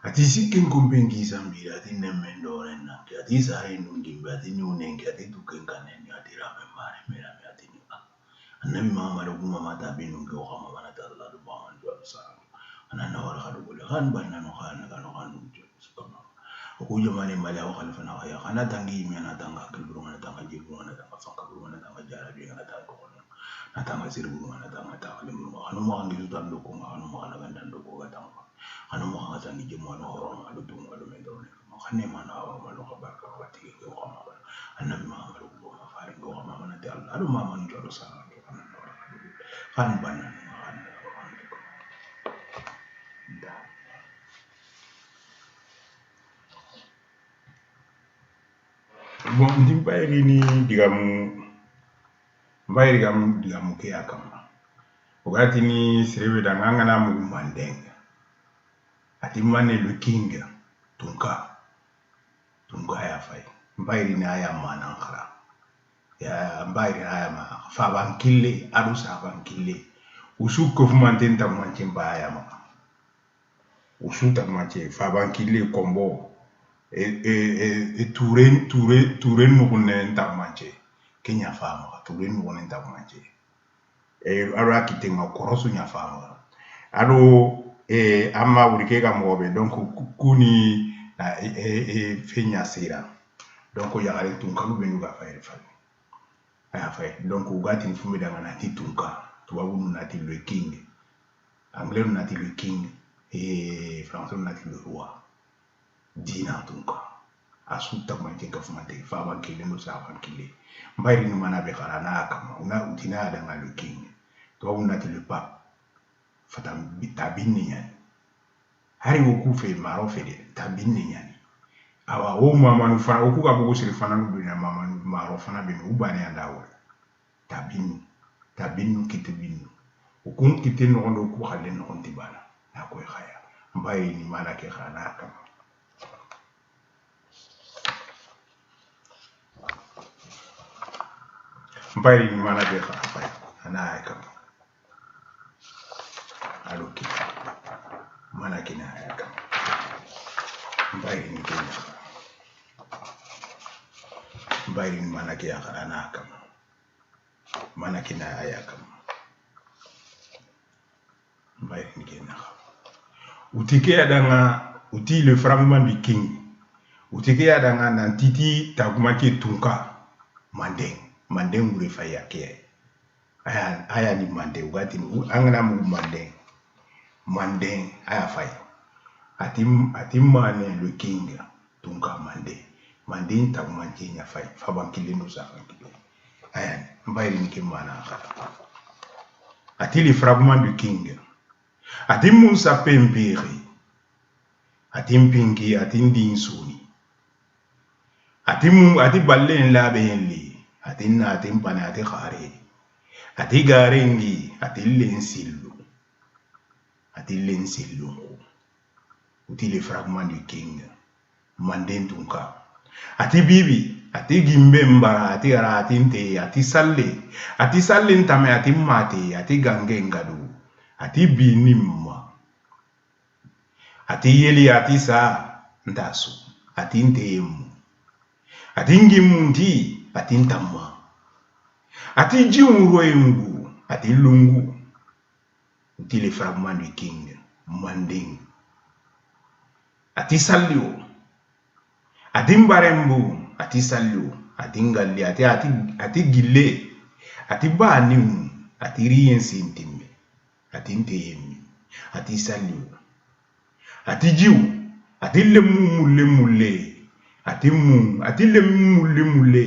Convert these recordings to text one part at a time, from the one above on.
ati sikin kumpengi sambi ati nemendo rena ati sai nungi ati nyunengi ati tukenkaneni ati rame mare mera ati ni annabi Muhammad kuma mata binu ke kama mana Allah do bawan do sa anana wala khadu bol khan banna no khana kanu khanu kama ko jamane mala wa khalfa na ya khana tangi mi na tanga kilburu na tanga jibu na tanga fakaburu na tanga jarabi na tanga ko na tanga sirbu na tanga ta alimu khanu mo angi do ando ko khanu mo na ganda do ko tanga khanu mo khata ni jemo no horo do tum do me do ne mo khane mana wa malo khabarka wa tigi ko kama annabi Muhammad ko ma faare ko kama mana ta Allah do ma man do sa kan banan bon dimbayri ni digamu ke akama ogati ni sirebe da ngana mu mandenga ati mane le king tunka ya fay mbayri ni aya manankara ya mbayri aya ma fa bankille adu sa bankille usu ko fumanten ta manche mbaya ma usu ta manche fa bankille kombo Touren no kunne ta manche kenya fama Touren no kunne ta manche ara kitenga korosu nya fama ado amma wurike ga mobe donc kuni na fenya sira donc ya gare tunka lu benu ga fa aya fa donc ugati mfume da ngana titunka tubabu nati le king anglais nati le king et français nati le roi dina tunka asuta manje ka fumate fa bankile no sa bankile mbayri ni mana be karana kama una utina da ngalo king to unati le pape fatam bitabini yani hari woku fe maro fe de tabini yani awa o mama no fana oku ka bugo siri fana no bina mama maro fana be no ubani andawo tabinu kitibinu ukun kitin no ndo ku khale no ntibana akoy khaya mbayri ni mana ke khana kama mbayri ni mana be khana fay ana kama aloki mana kina kama mbayri ni kenya mbayri ni mana ke khana kama mana kina kama mbayri ni kenya utike adanga uti le fragment du king utike adanga nan titi taguma ke tunka mandeng gure faya ke aya ni mande ugati angana mu mandeng aya fay atim mane le king tunka mande taguma ke nya fay fa bankile no sa bankile aya mbayri ni ke mana khata ati le fragment du king ati Musa pembiri ati mpingi ati ndinsuni ati ballen labenli ati na ati mpane ati khare ati garengi ati lensillu uti le fragment du king manden tunka ati bibi ati gimbe mbara ati ara ati nte ati salle ntame ati mate ati gange ngadu ati binimma ati yeli ati sa ndasu ati ntemu ati ngimundi ati ntamma ati jiunroengu ati lungu uti le fragment du king manding ati salio ati mbarembu ati salio ati ngalli ati gille ati baniu ati riyensi ntimbe ati ntemi ati salio ati jiu ati lemu mulle ati lemu mulle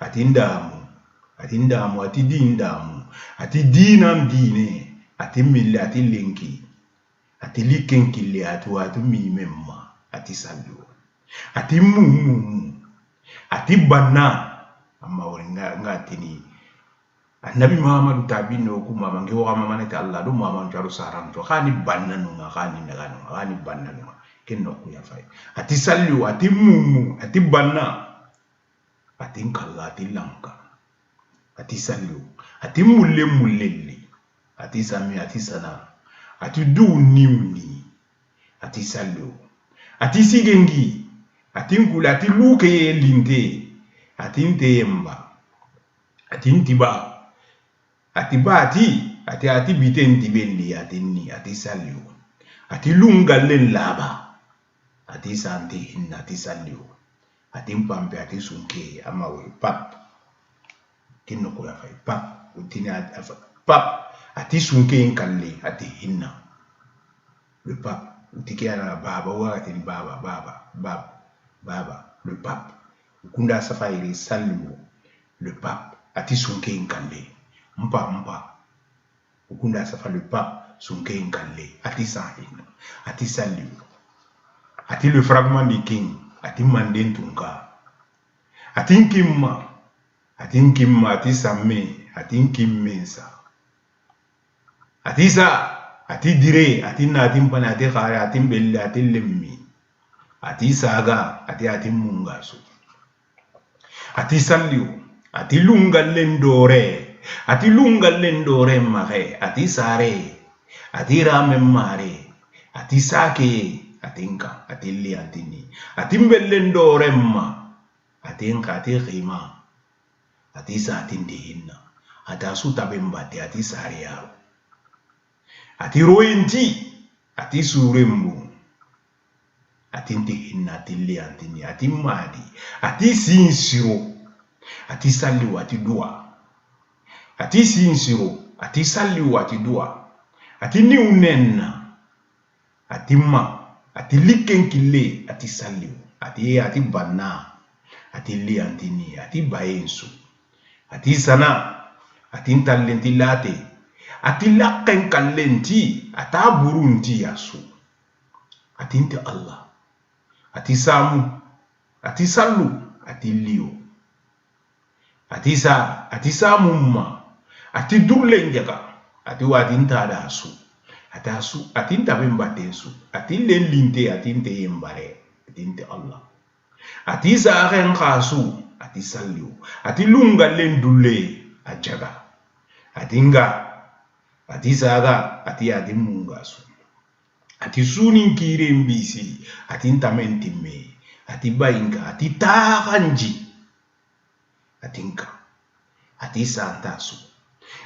ati ndamu ati dindamu ati dinam dine ati mille ati lenki ati likenkile ati mimemma ati salio ati mumu ati banna amma wonga ngatini annabi Muhammad tabino ku mama ngi wa mama ne ta Allah do mama jaru saram to khani banna no khani daga no khani banna no kenno ku ya fay ati sallu ati mumu ati banna ati kala ati lanka ati sallu ati mulle ati sami ati sana ati du nimni ati sallu ati sigengi ati nkula ati luke linte ati ntemba ati ntiba ati bati ati bite ntibeli ati ni ati salio ati lungalen laba ati sante hinna ati salio ati mpampe ati sunke amawe pap kinno ko ya fay pap utini pap ati sunke nkalle ati hinna le pape utiki ana baba wa ati baba le pape ukunda safairi salio le pape ati sunke nkalle mpa ukunda safa le pape sunke nkalle ati sahin ati salio ati le fragment du king ati manden tunka ati nkimma ati samme ati nkimmensa ati sa ati dire ati na ati mpana ati khare ati mbelle ati lemmi ati saga ati mungaso ati salio ati lunga lendore mare ati sare ati rame mare ati sake ati nka ati li antini ati mbelle ndore ma ati nka ati khima ati sa ati ndihinna ata suta bembate ati sare yaro ati rointi ati surembu ati ndihinna ati li antini ati madi ati sinsiro ati saliu ati dua ati sinsiro ati saliu ati dua ati niunenna ati ma ati likenkile ati saliu ati banna ati li antini ati bayensu ati sana ati ntalenti late ati lakken kallenti ata burunti yasu ati nti Allah ati samu ati sallu ati liyo ati samu ma ati durlenjaka ati wati ntada asu ati ntabembatensu ati lelinte ati nte yembare ati nti Allah ati saaren khasu ati salliu ati lunga lendulle ajaga ati nga ati saga ati mungasu ati sunin kire mbisi ati ntamentime ati bainga ati taganji ati nka ati santasu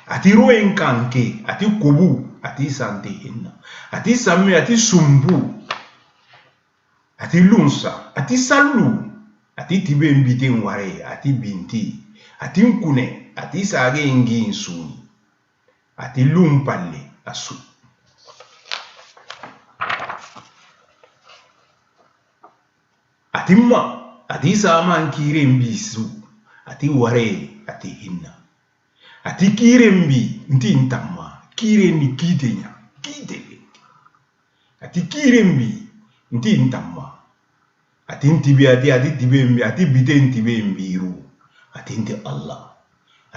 ati roenkanke ati kubu ati sante hinna ati samme ati sumbu ati lunsa ati sallu ati tibe mbite nware ati binti ati nkune ati sage ngi nsuni ati lumpalle asu ati ma ati sama nkire mbisu ati ware ati hinna ati kire mbi nti ntama kire ni kitenya kitele ati kire mbi nti ntama ati ntibi ati tibe mbi ati bite ntibe mbiru ati nti Allah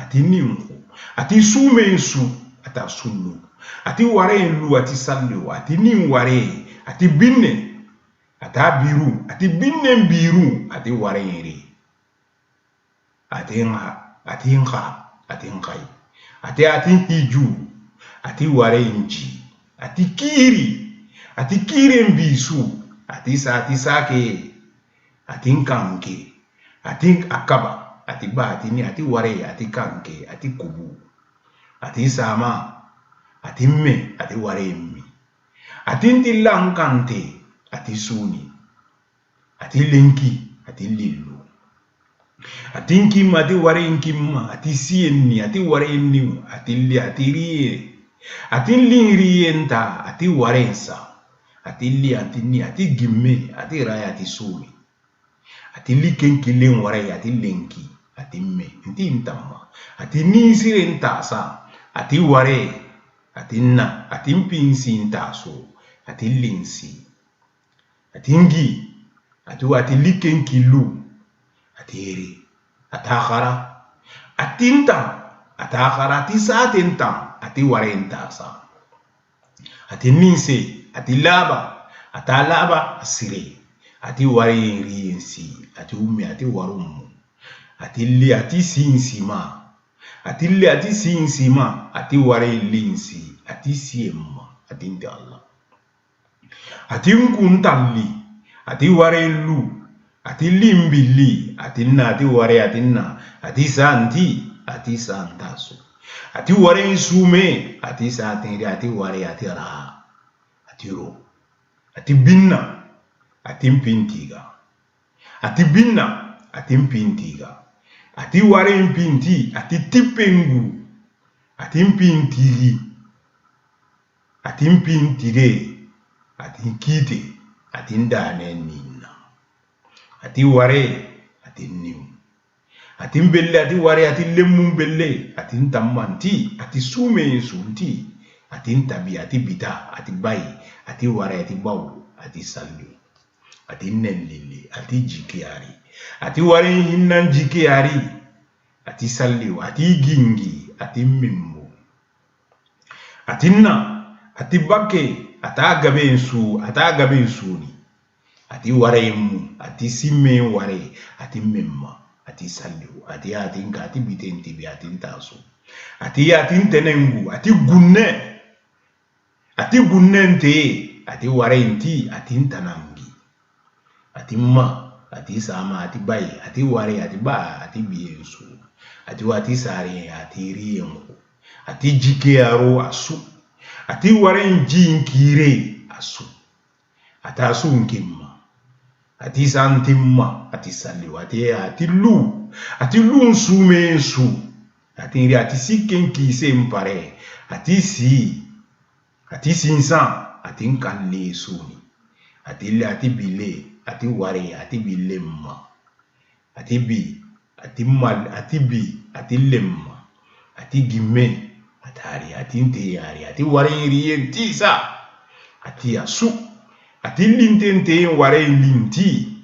ati ninku ati sumensu ata sulu ati ware lu ati sallu ati nin ware ati binne ata biru ati binne biru ati ware ri ati nkai ati hiju ati ware nji ati kiri mbisu ati sake ati nkanke ati akaba ati ba ati ni ati ware ati kanke ati kubu ati sama ati me ati ware mi ati ntilla nkante ati suni ati lenki ati lilu ati nkima ati ware nkima ati sienni ati ware ni ati li ati riye ati linriyenta ati warensa ati li ati ni ati gimme ati raya ati suni ati likenkilen ware ati lenki ati me nti ntama ati nisire ntasa ati ware ati na ati mpinsi ntaso ati linsi ati ngi ati likenkilu ati eri atakhara ati nta atakhara ati sate nta ati ware ntasa ati ninse ati laba atalaba asire ati ware riensi ati umme ati warumu ati li ati sinsima ati li ati sinsima ati ware linsi ati siemma ati nti Allah ati nkuntalli ati ware lu ati limbili ati na ati ware ati na ati santi ati santaso ati ware sume ati santi ati ware ati ra ati ro ati binna ati mpintiga ati binna ati mpintiga ati ware mpinti ati tipengu ati mpintigi ati mpintige ati kite ati ndane nina ati ware ati niu ati mbelle ati ware ati lemu mbelle ati ntamanti ati sume sunti ati ntabi ati bita ati bai ati ware ati bau ati sallu ati nellili ati jikiari ati ware hinnan jikiari ati sallu ati gingi ati mimmu ati na ati bake atagabe suni ati ware mu ati simme ware ati memma ati sallu ati nka ati bitenti bi ati ntaso ati ntenengu ati gunne nte ati ware nti ati ntanangi ati ma ati sama ati bai ati ware ati ba ati biensu ati sare ati riengu ati jikearo asu ati ware njinkire asu atasu nkimma ati santimma ati sallu ati lu nsume su ati sikenki sempare ati sinsan ati nkalle suni ati bile ati ware ati bilemma ati mal ati lemma ati gimme atari ati nteyari ati ware riyen tisa ati asu ati lintente ware linti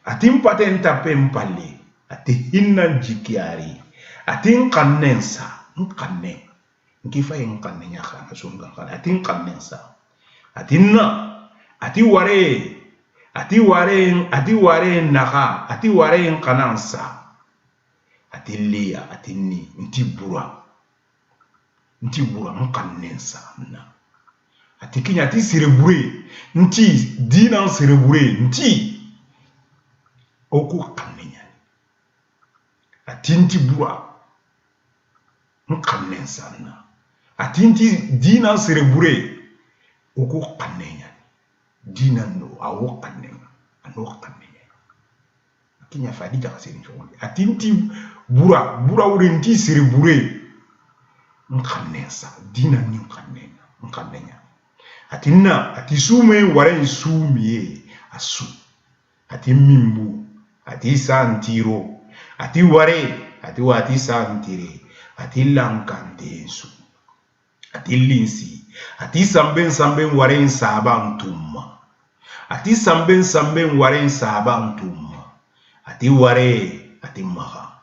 ati mpatenta pempale ati hinna jikiari ati nkannensa nkanne nkifa nkanne nyaka sunga kana ati nkannensa ati na ati ware naka ati ware nkanansa ati lia ati ni ntibura nkannensa na ati kinya ati serebure nti dina serebure nti oku kannenya ati ntibura nkannensa na ati nti dina serebure oku kannenya dina no awo kannenya ano kannenya kinya fadi jaka seri nchonde ati nti bura ure nti serebure nkannensa dina ni nkannenya ati na ati sume ware sumie asu ati mimbu ati santiro ati ware ati santire ati lankantensu ati linsi ati samben ware nsaba ntumma ati samben ware nsaba ntumma ati ware ati maha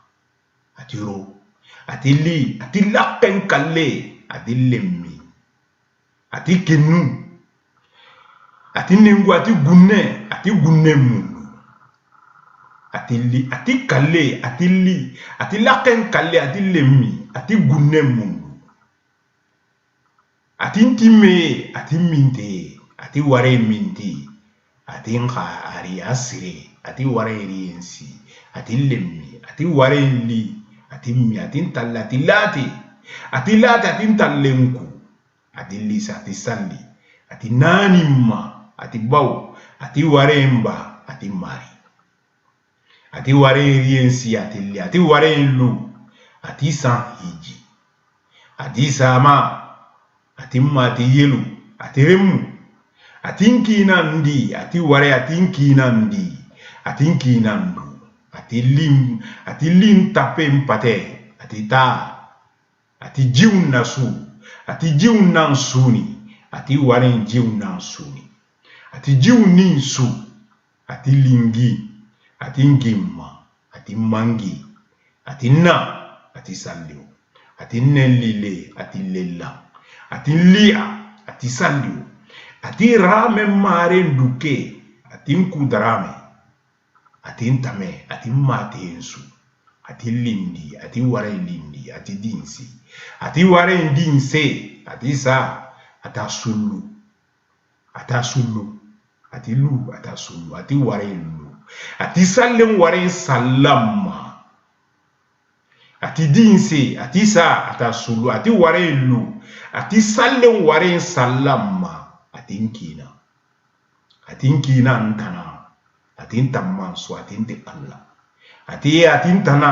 ati ro ati lakken kalle ati lemmi ati kenu ati nengu ati gunne mungu ati kalle ati lakken kalle ati lemmi ati gunne mungu ati ntime ati minte ati ware minti ati nka ari asire ati ware riensi ati lemmi ati ware li ati mi ati ntalla ati lati ati ntallenku ati lisa ati salli ati nanimma ati bau ati waremba ati mari ati ware riensi ati li ati ware lu ati san hiji ati sama ati ma ati yelu ati remu ati nkina ndi ati ware ati nkina ndi ati nkina ndu ati lim tape mpate ati jiun nasu ati jiun nansuni ati waren jiun nansuni ati jiun ninsu ati lingi ati ngimma ati mangi ati na ati salliu ati nellile ati lella ati lia ati salliu ati rame mare nduke ati nkudrame ati ntame ati mate ensu ati lindi ati ware lindi ati dinsi ati ware ndinse ati sa ata sulu ati lu ata sulu ati ware lu ati sallen ware sallamma ati dinse ati sa ata sulu ati ware lu ati sallen ware sallamma ati nkina ntana ati ntamman so ati nte Allah ati ntana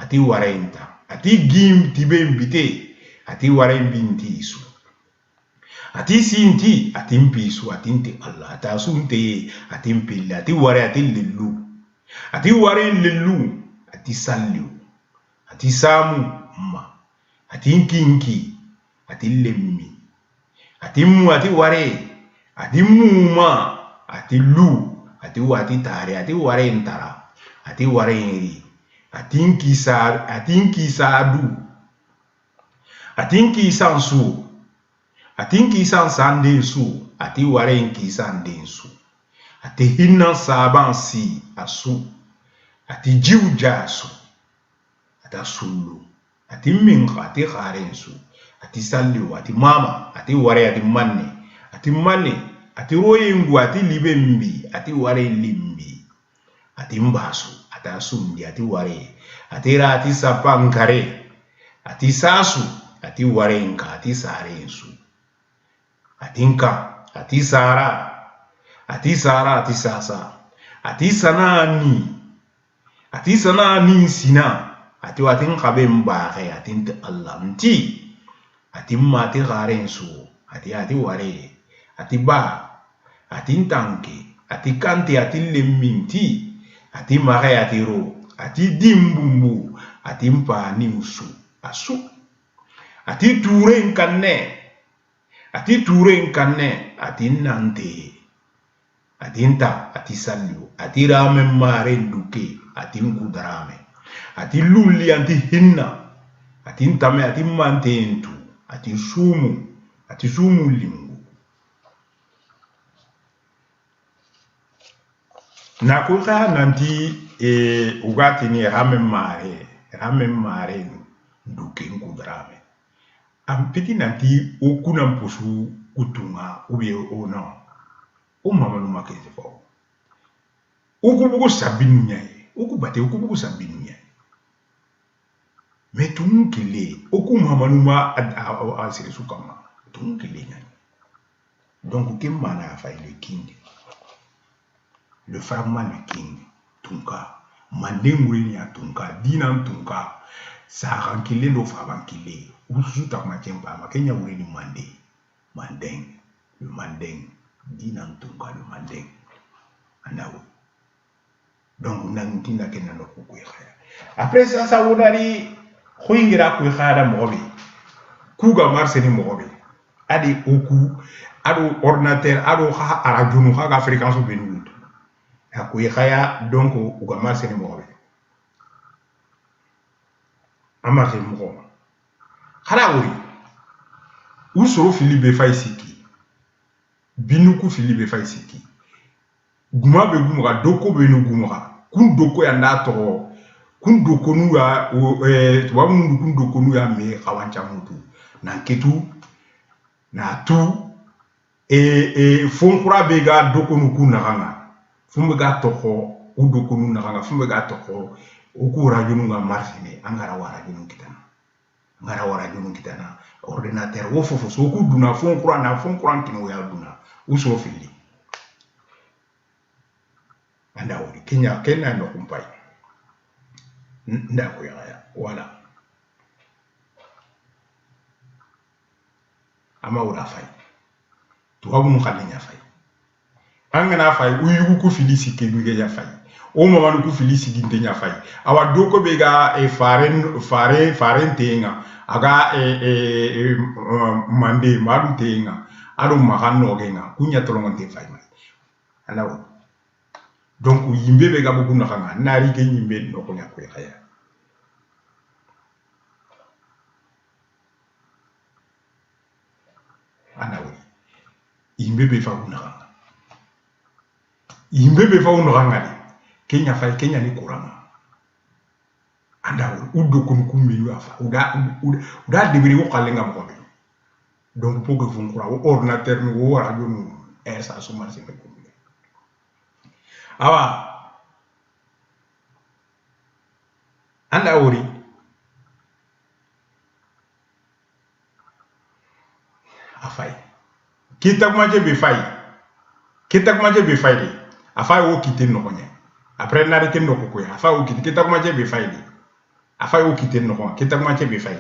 ati ware nta ati gim tibe mbite ati ware mbinti isu ati sinti ati mpisu ati nte Allah ata sunte ati mpille ati ware ati lillu ati sallu ati samu ma ati nkinki ati lemmi ati mu ati ware ati muma ati lu ati wati tare ati ware ntara ati ware ri ati nkisa adu ati nkisa nsu ati nkisa sande su ati ware nkisa ndensu ati hinna sabansi asu ati jiuja su ata sulu ati minqa ati kharensu ati sallu ati mama ati ware ati manne ati royengu ati libembi ati ware limbi ati mbasu ata sundi ati ware ati ra ati sapankare ati sasu ati ware nka ati sarensu ati nka ati sara ati sasa ati sanani sina ati watin khabe mbare ati nte Allah mti ati mati garensu ati ware ati ba ati ntanke ati kante ati lemminti ati mare ati ro ati dimbumbu ati mpani usu asu ati ture nkanne ati nante ati nta ati sallu ati rame mare nduke ati nkudrame ati lulli ati hinna ati ntame ati mantentu ati sumu lingu na kuka nanti ugati ni rame mare nduke nkudrame ampiti nanti okuna mpusu kutunga ubi ona o mamalu makeze fo ukubuku sabinu nyai ukubate ukubuku sabinu nyai metunkile oku mamalu ma asiri sukama tunkile nyai donc kemana a faille le king le fragment le king tunka mandenguri ya tunka dina tunka sarankile lo fabankile ususu takmachempa makenya uri ni mandeng le mandeng dina tunka le mandeng anawo donc nantina kena no kukuya après ça ça wonari khoingira ku khara mobe kuga marseni mobe adi oku ado ordinateur ado kha arajunu kha fréquence benu akuye khaya donc uga marseni mobe amake mo khala wori usoro Philippe Faisiki binuku Philippe Faisiki guma be gumura doko be no gumura kun doko ya ndato kun doko nu ya tuba mundu kun doko nu ya me kawancha mutu na ketu na tu fonkura be ga doko nu kun nakanga fumbe ga toko u doko nu nakanga fumbe ga toko uku rajunu ga marsine angara wara junu kitana ordinateur wo fofo so ku duna fonkura kino ya duna uso fili anda wori kenya no kumpai nda ko ya wala ama ura fay to wabu mu khalinya fay angana fay uyugu ku filisi ke mi ya fay o mo manu ku filisi ginte nya fay awa doko be ga faren tenga aga mande madu tenga ado mahanno genga kunya tolongonte fay mai alawo donc yimbe be ga bugu nakanga nari ke yimbe no ko nyako ya anawo yimbe be fa unakanga yimbe be fa unakanga Kenya ni kurama anda udo kun kumbi wafa uda debiri wo kalenga mo donc pour que vous croyez ordinateur ni wo radio nu ça so marché ko awa anda wori afai kita kuma je be fay kita kuma je be fay de afai wo kite no konya après na reke no ko ya afai wo kite kita kuma je be fay de afai wo kite no konya kita kuma je be fay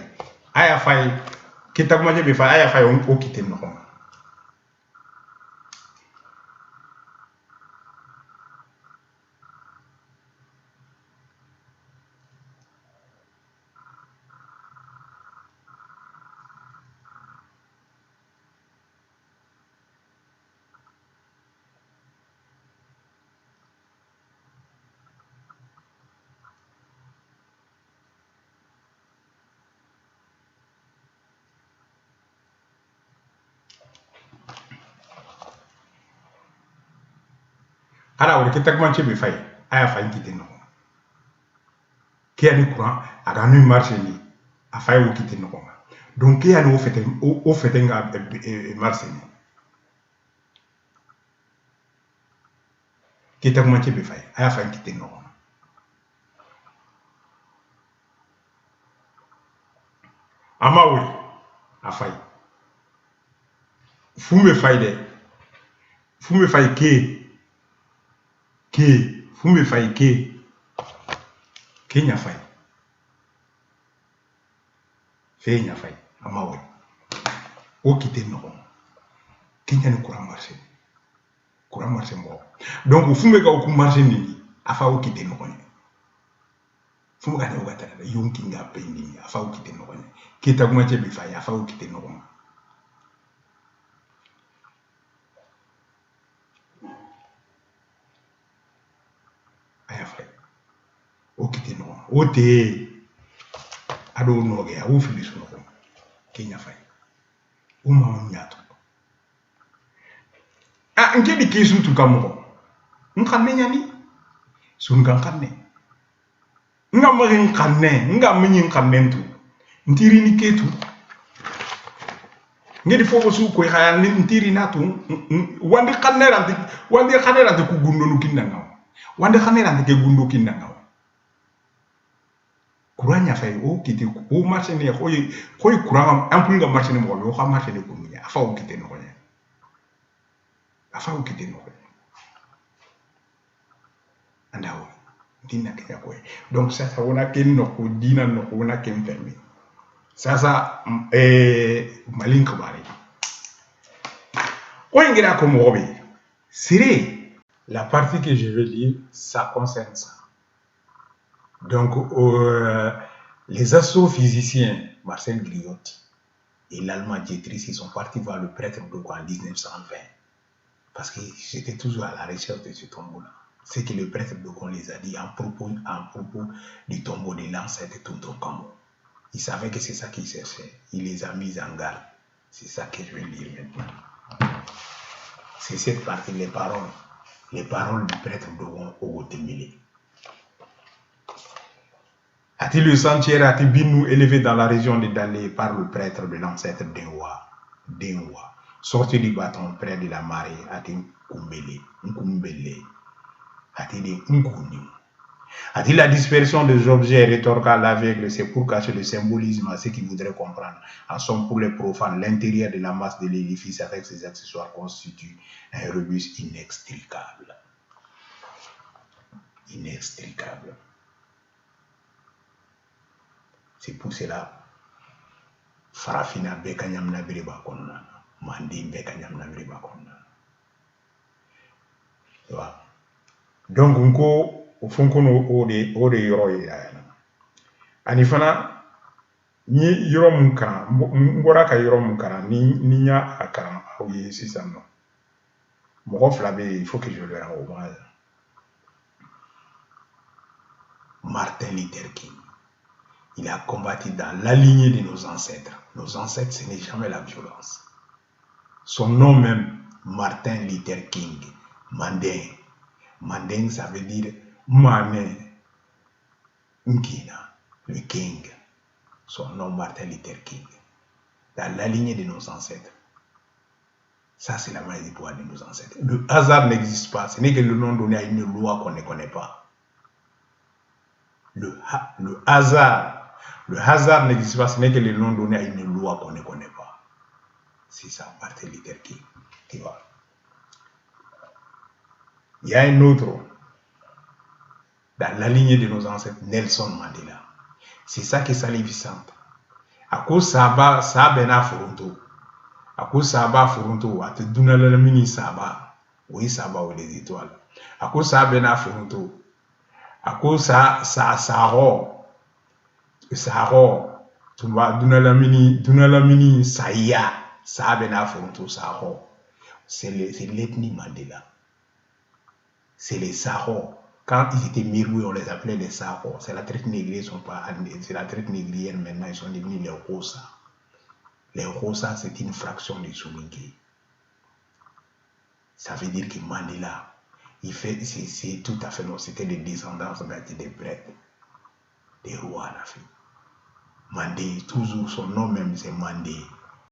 aya fay kita kuma je be fay aya fay wo kite no konya ala wori kita kuma je be fay aya fay kite no qui a du courant a gagné un marché ni a failli au quitter no donc qui a no fait un marché ni qui t'a moitié be failli a failli quitter no ama oui a failli fumbe failli ke fumbe failli ke Kenya fay fenya fay amawe o kite no Kenya ni courant marché mo donc fumbe ka o marché ni afa o kite no ni fumbe ka o gata da yonki nga pendi afa o kite no ni kita kuma che bi fay afa o kite no aya fay o kite no o te ado no ge o fili so no Kenya fay o ma nyato nke di kesu tu kamo nkanne nyani sun kanne nga mari nkanne nga menyi nkanne tu ntiri ni ketu ngedi fofo su ko khaya ni ntiri natu wandi khanera ku gundo nu kinna ngaw wandi khanera ke gundo kinna ngaw kuranya fay o kiti o marché ne khoy courant ampul nga marché ne mo o xa marché ne ko nya afa o kiti no nya afa o kiti no andawo dina ke ko donc ça wona ken no ko dina no ko wona ken permis ça malin ko bari o ngira ko mo be sire la partie que je veux lire ça concerne ça. Donc, les astrophysiciens Marcel Gliotti et l'Allemand Dietrich, ils sont partis voir le prêtre de Gaulle en 1920. Parce que j'étais toujours à la recherche de ce tombeau-là. C'est que le prêtre de Gaulle les a dit en propos du tombeau de l'ancêtre de Tonton Camo. Il savait que c'est ça qu'il cherchait. Il les a mis en garde. C'est ça que je vais lire maintenant. C'est cette partie, les paroles du prêtre de Gaulle au Guatemala. A-t-il le sanctuaire Atibinou élevé dans la région de Dalé par le prêtre de l'ancêtre Denwa, sorti du bâton près de la marée, Nkumbele, a-t-il a-t-il la dispersion des objets rétorqués à l'aveugle, c'est pour cacher le symbolisme à ceux qui voudraient comprendre. En somme, pour les profanes, l'intérieur de la masse de l'édifice avec ses accessoires constitue un rebus inextricable. Inextricable. C'est pour cela, Farafina Bekanyam Nabiriba Konna, Mandi Bekanyam Nabiriba Konna. Donc, au fond, on est héros. Anifana, ni yorom ka, mbora ka yorom kara, ni nya akara, oui, c'est ça, non. Mon flabé, il faut que je le rende hommage. Martin Luther King. Il a combattu dans la lignée de nos ancêtres. Nos ancêtres, ce n'est jamais la violence. Son nom même, Martin Luther King, Manding. Manding, ça veut dire Mané Nkina, le King. Son nom, Martin Luther King. Dans la lignée de nos ancêtres. Ça, c'est la magie du pouvoir de nos ancêtres. Le hasard n'existe pas. Ce n'est que le nom donné à une loi qu'on ne connaît pas. Le hasard n'existe pas. Ce n'est que le nom donné à une loi qu'on ne connaît pas. C'est ça, Martin Luther King. Tu vois. Il y a un autre, dans la lignée de nos ancêtres, Nelson Mandela. C'est ça qui est salivissant. À cause Saba, Sabena Foronto. À cause Saba Foronto, à te donner la mini Saba. Oui, Saba ou les étoiles. À cause Sabena Foronto. À cause Sahara. Tu vas donner la mini Saya. Sabena Foronto, Sahara. C'est l'ethnie Mandela. C'est les Sahara. Quand ils étaient Miroués, on les appelait les Sahara. C'est la traite négrière, c'est la traite négrière maintenant, ils sont devenus les Rosa. Les Rosa, c'est une fraction du Soninké. Ça veut dire que Mandela, c'est tout à fait non, c'était des descendants des prêtres, des rois en Afrique. Mandé, toujours son nom même, c'est Mandé.